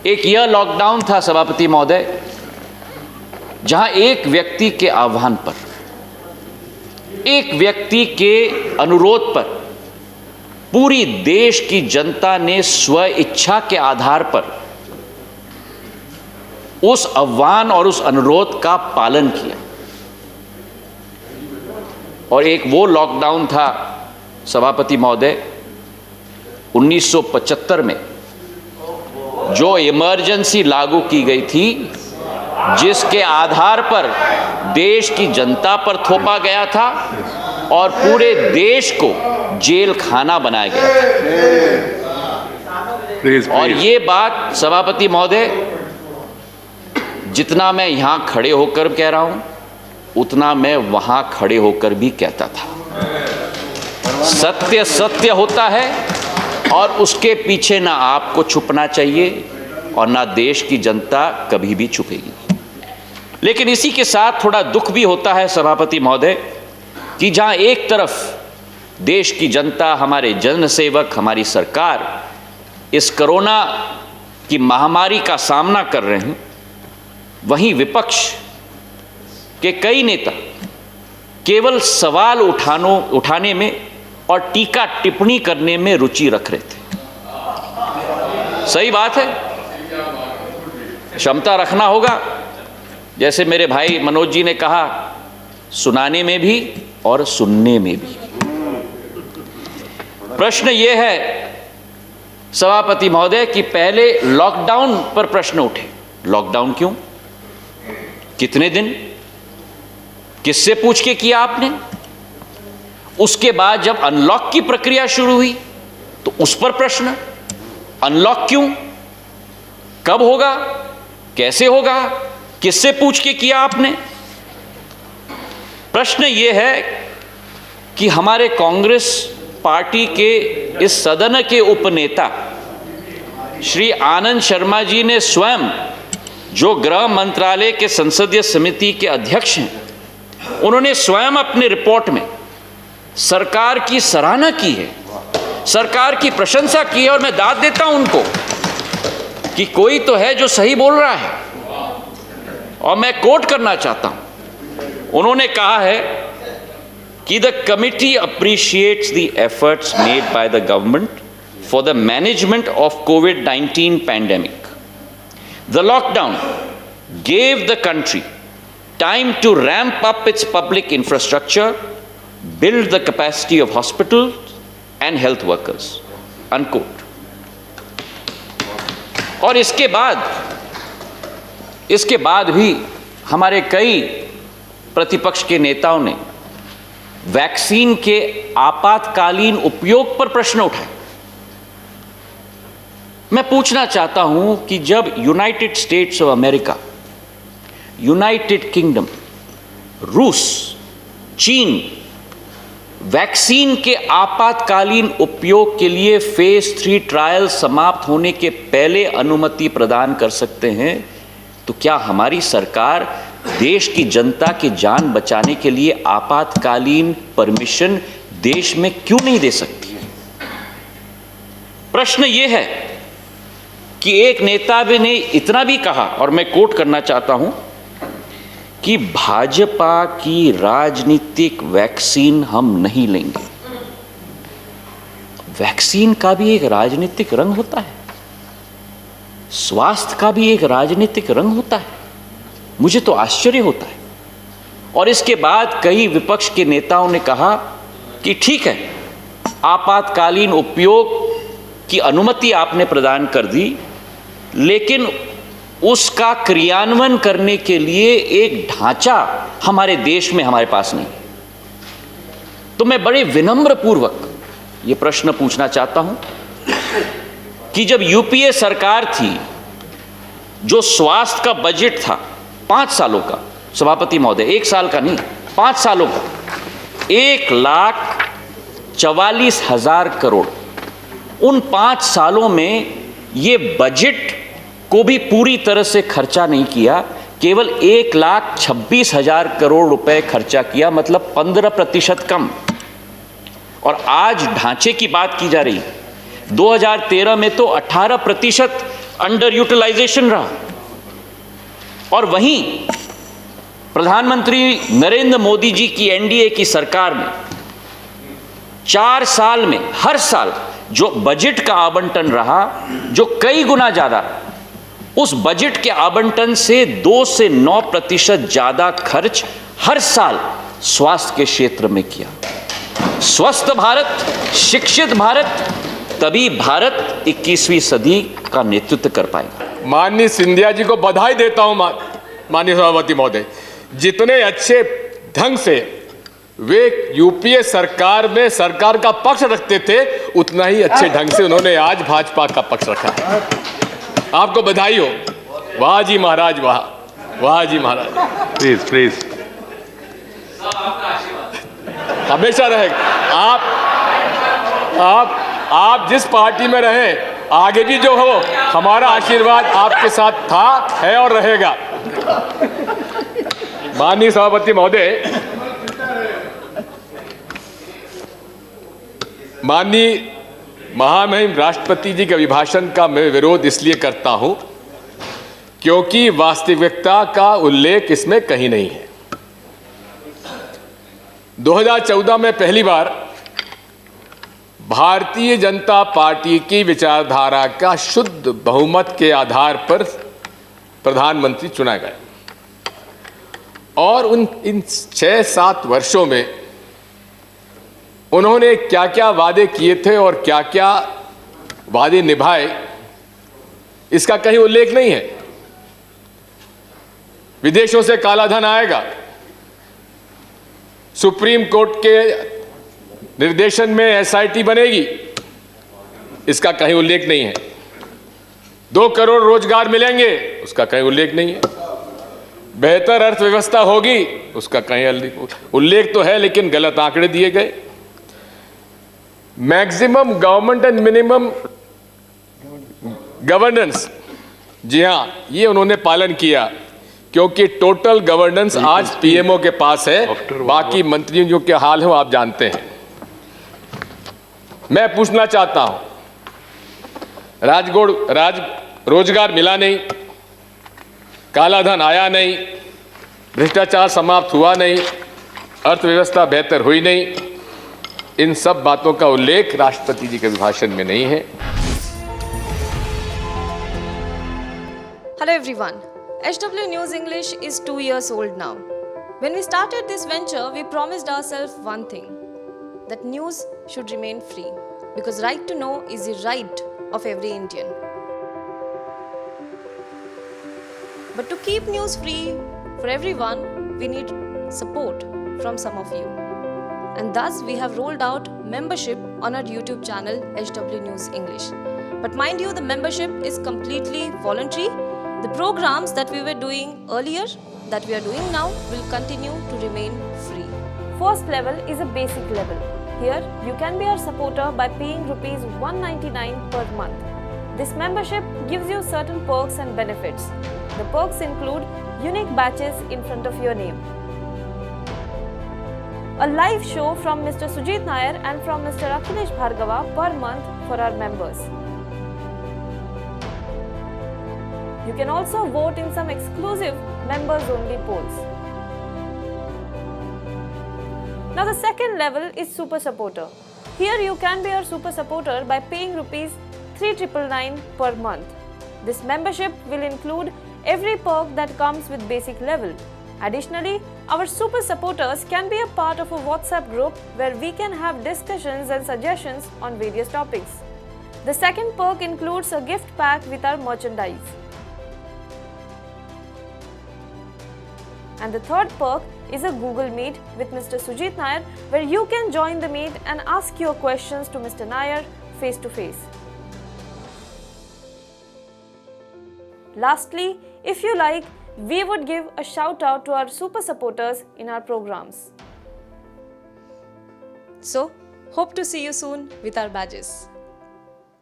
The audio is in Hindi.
एक यह लॉकडाउन था सभापति महोदय, जहां एक व्यक्ति के आह्वान पर, एक व्यक्ति के अनुरोध पर पूरी देश की जनता ने स्व इच्छा के आधार पर उस आह्वान और उस अनुरोध का पालन किया। और एक वो लॉकडाउन था सभापति महोदय 1975 में, जो इमरजेंसी लागू की गई थी, जिसके आधार पर देश की जनता पर थोपा गया था और पूरे देश को जेल खाना बनाया गया था। और ये बात सभापति महोदय, जितना मैं यहां खड़े होकर कह रहा हूं, उतना मैं वहां खड़े होकर भी कहता था। सत्य सत्य होता है और उसके पीछे ना आपको छुपना चाहिए और ना देश की जनता कभी भी छुपेगी। लेकिन इसी के साथ थोड़ा दुख भी होता है सभापति महोदय कि जहां एक तरफ देश की जनता, हमारे जनसेवक, हमारी सरकार इस कोरोना की महामारी का सामना कर रहे हैं, वहीं विपक्ष के कई नेता केवल सवाल उठाने में और टीका टिप्पणी करने में रुचि रख रहे थे। सही बात है, क्षमता रखना होगा, जैसे मेरे भाई मनोज जी ने कहा, सुनाने में भी और सुनने में भी। प्रश्न यह है सभापति महोदय कि पहले लॉकडाउन पर प्रश्न उठे। लॉकडाउन क्यों? कितने दिन? किससे पूछ के किया आपने? उसके बाद जब अनलॉक की प्रक्रिया शुरू हुई तो उस पर प्रश्न, अनलॉक क्यों? कब होगा? कैसे होगा? किससे पूछ के किया आपने? प्रश्न यह है कि हमारे कांग्रेस पार्टी के इस सदन के उपनेता श्री आनंद शर्मा जी ने स्वयं, जो गृह मंत्रालय के संसदीय समिति के अध्यक्ष हैं, उन्होंने स्वयं अपने रिपोर्ट में सरकार की सराहना की है, सरकार की प्रशंसा की है। और मैं दाद देता हूं उनको कि कोई तो है जो सही बोल रहा है। और मैं कोट करना चाहता हूं, उन्होंने कहा है कि the committee appreciates the efforts made by the government for the management of covid pandemic. The lockdown gave the country time to ramp up its public infrastructure, build the capacity of hospitals and health workers, unquote. और इसके बाद भी हमारे कई प्रतिपक्ष के नेताओं ने वैक्सीन के आपातकालीन उपयोग पर प्रश्न उठाए। मैं पूछना चाहता हूं कि जब United states of America, United kingdom, रूस, चीन वैक्सीन के आपातकालीन उपयोग के लिए फेज 3 ट्रायल समाप्त होने के पहले अनुमति प्रदान कर सकते हैं, तो क्या हमारी सरकार देश की जनता की जान बचाने के लिए आपातकालीन परमिशन देश में क्यों नहीं दे सकती? प्रश्न यह है कि एक नेता भी ने इतना भी कहा, और मैं कोट करना चाहता हूं, कि भाजपा की राजनीतिक वैक्सीन हम नहीं लेंगे। वैक्सीन का भी एक राजनीतिक रंग होता है, स्वास्थ्य का भी एक राजनीतिक रंग होता है। मुझे तो आश्चर्य होता है। और इसके बाद कई विपक्ष के नेताओं ने कहा कि ठीक है, आपातकालीन उपयोग की अनुमति आपने प्रदान कर दी, लेकिन उसका क्रियान्वयन करने के लिए एक ढांचा हमारे देश में हमारे पास नहीं। तो मैं बड़े विनम्र पूर्वक ये प्रश्न पूछना चाहता हूं कि जब यूपीए सरकार थी, जो स्वास्थ्य का बजट था 5 सालों का, सभापति महोदय 1 साल का नहीं, 5 सालों का, 1,44,000 करोड़, उन 5 सालों में ये बजट को भी पूरी तरह से खर्चा नहीं किया, केवल 1,26,000 करोड़ रुपए खर्चा किया, मतलब 15% कम। और आज ढांचे की बात की जा रही है, 2013 में तो 18% अंडर यूटिलाइजेशन रहा। और वहीं प्रधानमंत्री नरेंद्र मोदी जी की एनडीए की सरकार में 4 साल में हर साल जो बजट का आवंटन रहा, जो कई गुना ज्यादा, उस बजट के आवंटन से 2 से 9% ज्यादा खर्च हर साल स्वास्थ्य के क्षेत्र में किया। स्वस्थ भारत, शिक्षित भारत, तभी भारत 21वीं सदी का नेतृत्व कर पाएगा। माननीय सिंधिया जी को बधाई देता हूं माननीय सभापति महोदय, जितने अच्छे ढंग से वे यूपीए सरकार में सरकार का पक्ष रखते थे, उतना ही अच्छे ढंग से उन्होंने आज भाजपा का पक्ष रखा है। आपको बधाई हो। वाह जी महाराज, वाह, वाह जी महाराज। प्लीज प्लीज हमेशा रहेगा। आप जिस पार्टी में रहे, आगे भी जो हो, हमारा आशीर्वाद आपके साथ था, है और रहेगा। माननीय सभापति महोदय, माननीय महामहिम राष्ट्रपति जी के अभिभाषण का मैं विरोध इसलिए करता हूं क्योंकि वास्तविकता का उल्लेख इसमें कहीं नहीं है। 2014 में पहली बार भारतीय जनता पार्टी की विचारधारा का शुद्ध बहुमत के आधार पर प्रधानमंत्री चुना गया और इन 6-7 वर्षों में उन्होंने क्या क्या वादे किए थे और क्या क्या वादे निभाए, इसका कहीं उल्लेख नहीं है। विदेशों से काला धन आएगा, सुप्रीम कोर्ट के निर्देशन में एसआईटी बनेगी, इसका कहीं उल्लेख नहीं है। 2 करोड़ रोजगार मिलेंगे, उसका कहीं उल्लेख नहीं है। बेहतर अर्थव्यवस्था होगी, उसका कहीं उल्लेख तो है लेकिन गलत आंकड़े दिए गए। Maximum government and minimum governance, जी हां, ये उन्होंने पालन किया क्योंकि टोटल गवर्नेंस आज पीएमओ के पास है। बाकी मंत्रियों जो के हाल है वो आप जानते हैं। मैं पूछना चाहता हूं, रोजगार मिला नहीं, काला धन आया नहीं, भ्रष्टाचार समाप्त हुआ नहीं, अर्थव्यवस्था बेहतर हुई नहीं, इन सब बातों का उल्लेख राष्ट्रपति जी के भाषण में नहीं है। Hello everyone. HW News English is 2 years old now. When we started this venture, we promised ourselves one thing, that news should remain free, because right to know is the right of every Indian. But to keep news free for everyone, we need support from some of you. And thus we have rolled out membership on our YouTube channel HW News English. But mind you, the membership is completely voluntary. The programs that we were doing earlier, that we are doing now, will continue to remain free. First level is a basic level. Here you can be our supporter by paying rupees 199 per month. This membership gives you certain perks and benefits. The perks include unique badges in front of your name, a live show from Mr. Sujit Nair and from Mr. Akhilesh Bhargava per month for our members. You can also vote in some exclusive members-only polls. Now the second level is Super Supporter. Here you can be our Super Supporter by paying rupees 3,999 per month. This membership will include every perk that comes with basic level. Additionally, our super supporters can be a part of a WhatsApp group where we can have discussions and suggestions on various topics. The second perk includes a gift pack with our merchandise. And the third perk is a Google Meet with Mr. Sujit Nair, where you can join the meet and ask your questions to Mr. Nair face to face. Lastly, if you like, we would give a shout out to our super supporters in our programs. So, hope to see you soon with our badges.